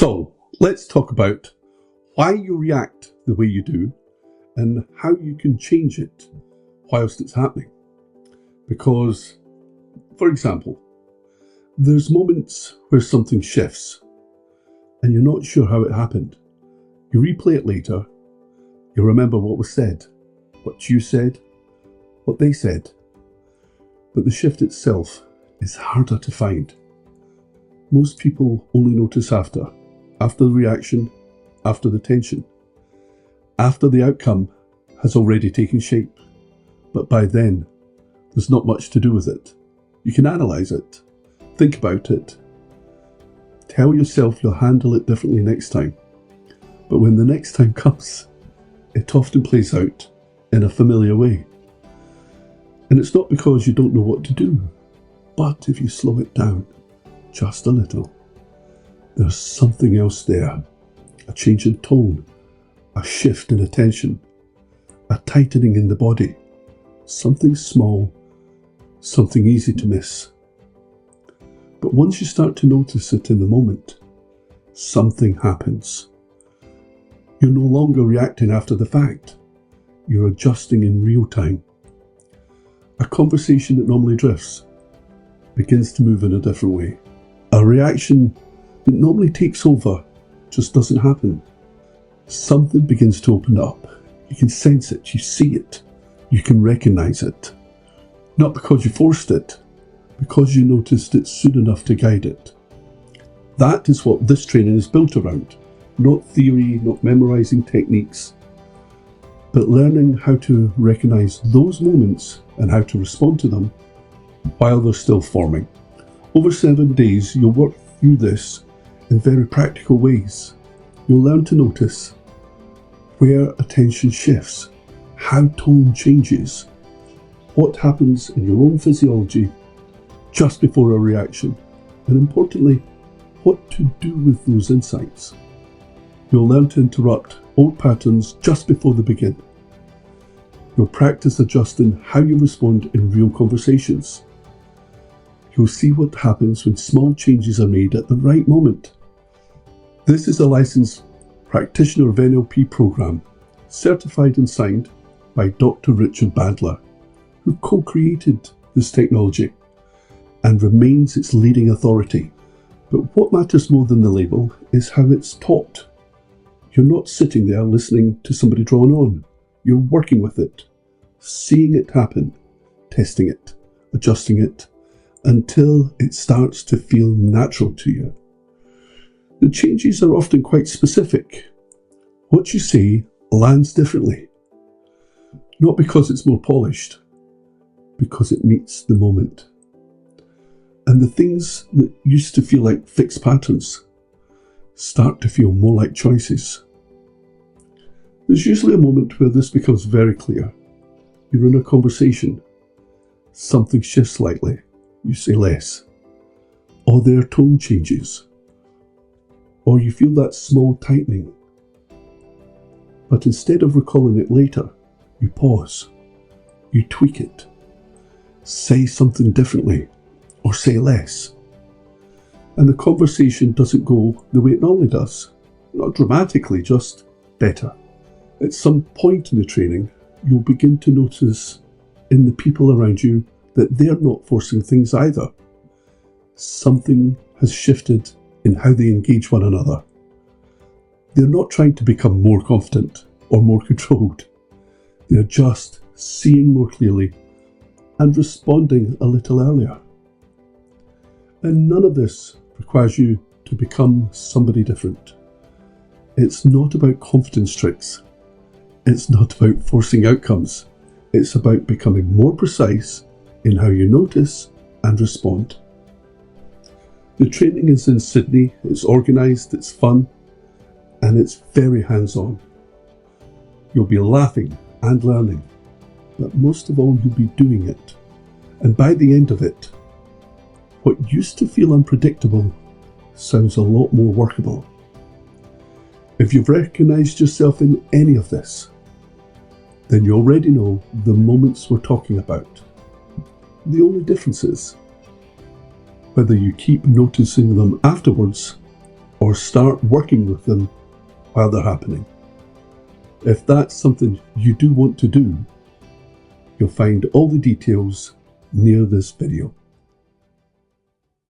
So let's talk about why you react the way you do and how you can change it whilst it's happening. Because, for example, there's moments where something shifts and you're not sure how it happened. You replay it later, you remember what was said, what you said, what they said. But the shift itself is harder to find. Most people only notice after the reaction, after the tension, after the outcome has already taken shape. But by then, there's not much to do with it. You can analyse it, think about it, tell yourself you'll handle it differently next time. But when the next time comes, it often plays out in a familiar way. And it's not because you don't know what to do, but if you slow it down just a little, there's something else there. A change in tone, a shift in attention, a tightening in the body, something small, something easy to miss. But once you start to notice it in the moment, something happens. You're no longer reacting after the fact. You're adjusting in real time. A conversation that normally drifts begins to move in a different way. A reaction that normally takes over just doesn't happen. Something begins to open up. You can sense it, you see it, you can recognise it. Not because you forced it, because you noticed it soon enough to guide it. That is what this training is built around. Not theory, not memorising techniques, but learning how to recognise those moments and how to respond to them while they're still forming. Over 7 days, you'll work through this in very practical ways. You'll learn to notice where attention shifts, how tone changes, what happens in your own physiology just before a reaction, and importantly, what to do with those insights. You'll learn to interrupt old patterns just before they begin. You'll practice adjusting how you respond in real conversations. You'll see what happens when small changes are made at the right moment. This is a licensed practitioner of NLP program, certified and signed by Dr. Richard Bandler, who co-created this technology and remains its leading authority. But what matters more than the label is how it's taught. You're not sitting there listening to somebody drone on. You're working with it, seeing it happen, testing it, adjusting it, until it starts to feel natural to you. The changes are often quite specific. What you say lands differently. Not because it's more polished, because it meets the moment. And the things that used to feel like fixed patterns start to feel more like choices. There's usually a moment where this becomes very clear. You're in a conversation. Something shifts slightly. You say less. Or their tone changes. Or you feel that small tightening. But instead of recalling it later, you pause. You tweak it. Say something differently. Or say less. And the conversation doesn't go the way it normally does. Not dramatically, just better. At some point in the training, you'll begin to notice in the people around you that they're not forcing things either. Something has shifted in how they engage one another. They're not trying to become more confident or more controlled. They're just seeing more clearly and responding a little earlier. And none of this requires you to become somebody different. It's not about confidence tricks. It's not about forcing outcomes. It's about becoming more precise in how you notice and respond. The training is in Sydney, it's organised, it's fun, and it's very hands-on. You'll be laughing and learning, but most of all you'll be doing it. And by the end of it, what used to feel unpredictable sounds a lot more workable. If you've recognised yourself in any of this, then you already know the moments we're talking about. The only difference is whether you keep noticing them afterwards or start working with them while they're happening. If that's something you do want to do, you'll find all the details near this video.